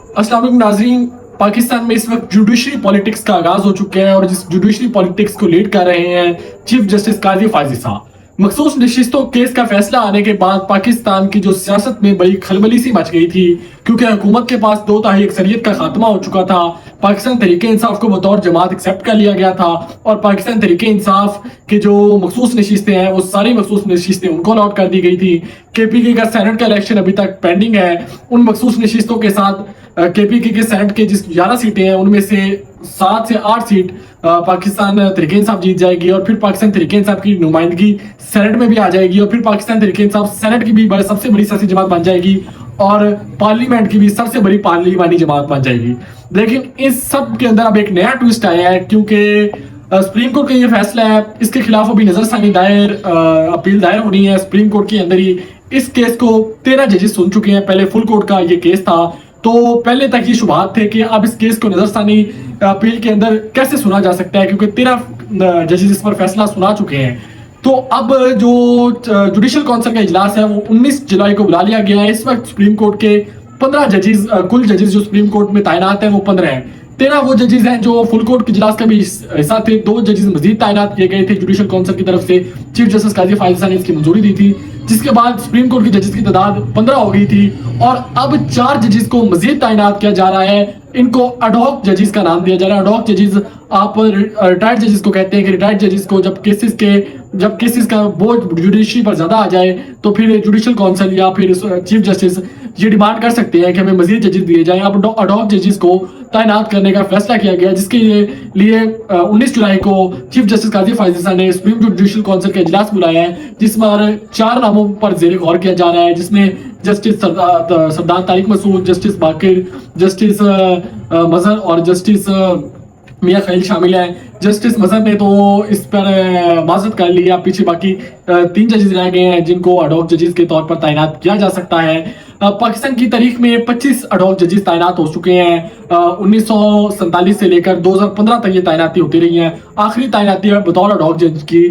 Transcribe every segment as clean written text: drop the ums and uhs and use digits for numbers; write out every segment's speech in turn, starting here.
अस्सलाम वालेकुम नाज़रीन। पाकिस्तान में इस वक्त जुडिशरी पॉलिटिक्स का आगाज हो चुका है और जिस जुडिशरी पॉलिटिक्स को लीड कर रहे हैं चीफ जस्टिस काजी फायजी साहब। मखसूस नशिस्तों केस का फैसला आने के बाद पाकिस्तान की जो सियासत में बड़ी खलबली सी मच गई थी, क्योंकि हुकूमत के पास 2/3 अक्सरियत का खात्मा हो चुका था। पाकिस्तान तहरीक इंसाफ को बतौर जमात एक्सेप्ट कर लिया गया था और पाकिस्तान तहरीक इंसाफ के जो मखसूस नशिस्तें हैं वो सारी मखसूस नशिस्तें उनको अलॉट कर दी गई थी। KPK का सेनेट का इलेक्शन अभी तक पेंडिंग है। उन मखसूस नशिस्तों के साथ KPK के सेनेट के जिस 11 सीटें हैं उनमें से 7 से 8 सीट पाकिस्तान तहरीक इंसाफ जीत जाएगी और फिर पाकिस्तान तहरीक इंसाफ की नुमाइंदगी सेनेट में भी आ जाएगी और फिर पाकिस्तान तहरीक इंसाफ सेनेट की भी सबसे बड़ी सियासी जमात बन जाएगी और पार्लियामेंट की भी सबसे बड़ी पार्लिमानी जमात बन जाएगी। लेकिन इस सब के अंदर अब एक नया ट्विस्ट आया है, क्योंकि सुप्रीम कोर्ट का ये फैसला है, इसके खिलाफ अभी नजरसानी अपील दायर होनी है सुप्रीम कोर्ट के अंदर ही। इस केस को 13 जजेस सुन चुके हैं। पहले फुल कोर्ट का ये केस था, तो पहले तक ये शुबहात थे कि अब इस केस को नजरसानी अपील के अंदर कैसे सुना जा सकता है, क्योंकि 13 जजेस इस पर फैसला सुना चुके हैं। तो अब जो जुडिशल काउंसिल का इजलास है वो 19 जुलाई को बुला लिया गया है। इस वक्त सुप्रीम कोर्ट के 15 जजेस, कुल जजेस जो सुप्रीम कोर्ट में तैनात हैं वो 15 हैं। 13 वो जजेस हैं जो फुल कोर्ट के इजलास का भी हिस्सा थे। 2 जजेस मजीद तैनात किए गए थे जुडिशल काउंसिल की तरफ से। चीफ जस्टिस काजी फायजी साहब ने इसकी मंजूरी दी थी, जिसके बाद सुप्रीम कोर्ट की जजेस की तादाद 15 हो गई थी और अब 4 जजेस को मजीद तैनात किया जा रहा है। इनको अडॉक जजेस का नाम दिया जा रहा है। अडॉक जजेस आप रिटायर्ड जजेस को कहते हैं कि रिटायर्ड जजेस को जब केसेस का बोझ जुडिशरी पर ज्यादा आ जाए तो फिर जुडिशल काउंसिल या फिर चीफ जस्टिस ये डिमांड कर सकते हैं कि हमें मजीद जजेस दिए जाएं। अब अडॉक जजेस को तैनात करने का फैसला किया गया, जिसके लिए 19 जुलाई को चीफ जस्टिस काजी फायजी साहब ने सुप्रीम जुडिशल काउंसिल का इजलास बुलाया है, जिसमें 4 नामों पर जेर गौर किया जा रहा है, जिसमें जस्टिस सरदार तारिक मसूद, जस्टिस बाकिर, जस्टिस मजहर और जस्टिस मियां खलील शामिल हैं। जस्टिस मजहर ने तो इस पर माजरत कर लिया, पीछे बाकी 3 जजेस रह गए हैं जिनको अडॉक जजेस के तौर पर तैनात किया जा सकता है। पाकिस्तान की तारीख में 25 अडॉक जजेस तैनात हो चुके हैं। 1947 से लेकर 2015 तक ये तैनाती होती रही है। आखिरी तैनाती बतौर अडॉक जज की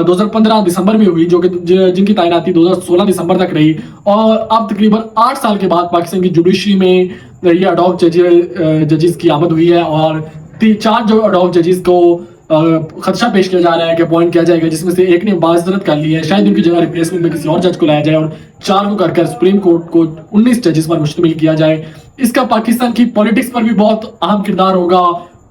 2015 दिसंबर में हुई, जो कि जिनकी तैनाती 2016 दिसंबर तक रही। और अब तकरीबन 8 साल के बाद पाकिस्तान की जुडिशरी में ये अडॉक जजेस की आमद हुई है और 4 जो अडॉक जजेस को खदशा पेश किया जा रहा है कि अपॉइंट किया जाएगा, जिसमें से एक ने बाज़रत कर ली है, शायद उनकी जगह रिप्लेसमेंट में किसी और जज को लाया जाए और 4 को कर सुप्रीम कोर्ट को 19 जजेस पर मुश्तमिल किया जाए। इसका पाकिस्तान की पॉलिटिक्स पर भी बहुत अहम किरदार होगा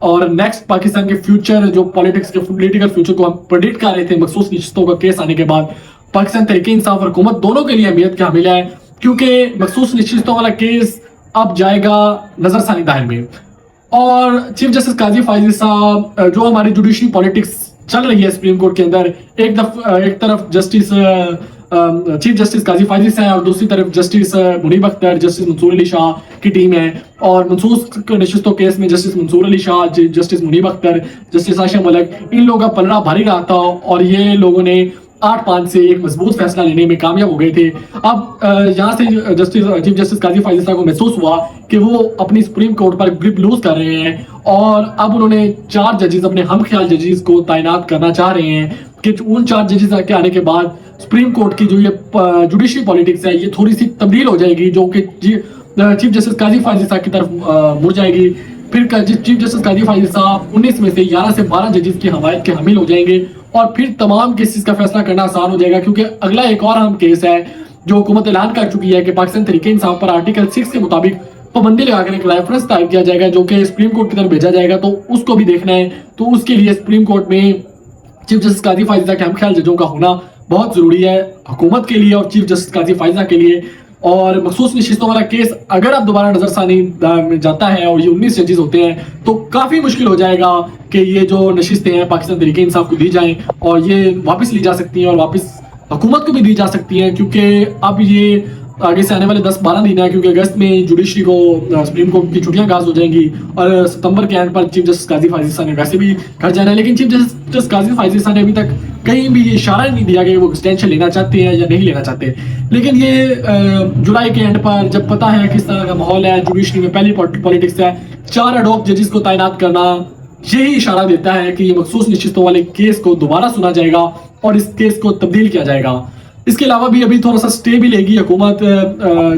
और नेक्स्ट पाकिस्तान के फ्यूचर जो पॉलिटिकल फ्यूचर को हम प्रेडिक्ट कर रहे थे मखसूस नशिस्तों का केस आने के बाद, पाकिस्तान तहरीक इंसाफ और हुकूमत दोनों के लिए अहमियत का हामिल है, क्योंकि मखसूस नशिस्तों वाला केस अब जाएगा नजरसानी दायर में। और चीफ जस्टिस काजी फायजी साहब, जो हमारी जुडिशरी पॉलिटिक्स चल रही है सुप्रीम कोर्ट के अंदर, एक तरफ justice chief justice Qazi Faez sahab और दूसरी तरफ जस्टिस मुनीब अख्तर, जस्टिस मंसूर अली शाह की टीम है। और मनसूस नशिस्तों केस में justice Mansoor Ali Shah, justice Munib Akhtar, justice Ayesha Malik, इन लोगों का पलड़ा भारी रहा था और ये लोगों ने 8-5 से एक मजबूत फैसला लेने में कामयाब हो गए थे। अब यहाँ से चीफ जस्टिस काजी फायजी साहब को महसूस हुआ कि वो अपनी सुप्रीम कोर्ट पर ग्रिप लूज कर रहे हैं और अब उन्होंने 4 जजेस, अपने हम ख्याल जजेस को तैनात करना चाह रहे हैं कि उन 4 जजेस के आने के बाद सुप्रीम कोर्ट की जो ये जुडिशरी पॉलिटिक्स है ये थोड़ी सी तब्दील हो जाएगी, जो कि चीफ जस्टिस काजी फायजी साहब की तरफ मुड़ जाएगी। फिर चीफ जस्टिस काजी फायजी साहब 19 में से 11 से 12 जजेस की हमायत के हामिल हो जाएंगे और फिर तमाम केसेस का फैसला करना आसान हो जाएगा, क्योंकि अगला एक और अहम केस है जो हुकूमत ऐलान कर चुकी है कि पाकिस्तान तहरीक इंसाफ पर आर्टिकल 6 के मुताबिक पाबंदी लगाकर एक रेफरेंस दायर किया जाएगा, जो कि सुप्रीम कोर्ट की तरफ भेजा जाएगा। तो उसको भी देखना है, तो उसके लिए सुप्रीम कोर्ट में चीफ जस्टिस काजी फायजी के हम ख्याल जजों का होना बहुत जरूरी है, हुकूमत के लिए और चीफ जस्टिस काजी फायजी के लिए। और मखसूस नशिस्तों वाला केस अगर अब दोबारा नजरसानी में जाता है और ये 19 जजेस होते हैं तो काफ़ी मुश्किल हो जाएगा कि ये जो नशिस्तें हैं पाकिस्तान तहरीक इंसाफ को दी जाएं और ये वापस ली जा सकती हैं और वापस हुकूमत को भी दी जा सकती हैं, क्योंकि अब ये आगे से आने वाले 10-12 दिन है, क्योंकि अगस्त में जुडिशरी को सुप्रीम कोर्ट की छुट्टियां आगाज हो जाएंगी और सितंबर के एंड पर चीफ जस्टिस काजी फायजी साहब ने वैसे भी घर जाना है। लेकिन चीफ जस्टिस काजी फायजी साहब ने अभी तक कहीं भी इशारा नहीं दिया कि वो एक्सटेंशन लेना चाहते हैं या नहीं लेना चाहते। लेकिन ये जुलाई के एंड पर जब पता है किस तरह का माहौल है जुडिशरी में, पहली पॉलिटिक्स है, 4 अडॉक जजेस को तैनात करना यही इशारा देता है कि ये मखसूस नशिस्तों वाले केस को दोबारा सुना जाएगा और इस केस को तब्दील किया जाएगा। इसके अलावा भी अभी थोड़ा सा स्टे भी लेगी हुकूमत।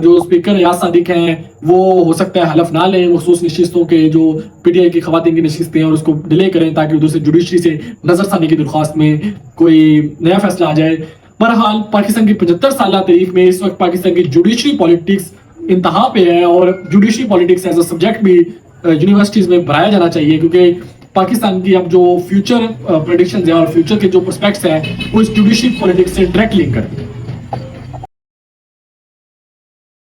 जो स्पीकर रियाज सादिक हैं वो हो सकता है हलफ ना लें मखसूस नशिस्तों के, जो पीटीआई की खवातीन की नशिस्तें हैं, और उसको डिले करें ताकि उधर से जुडिशरी से नजरसानी की दरख्वास्त में कोई नया फैसला आ जाए। बहरहाल पाकिस्तान की 75 साल तारीख में इस वक्त पाकिस्तान की जुडिशरी पॉलिटिक्स इंतहा पे है, और judiciary politics as a subject भी यूनिवर्सिटीज में पढ़ाया जाना चाहिए, क्योंकि पाकिस्तान की अब जो फ्यूचर प्रेडिक्शंस है और फ्यूचर के जो प्रोस्पेक्ट्स हैं वो इस जुडिशरी पॉलिटिक्स से डायरेक्ट लिंक करते हैं।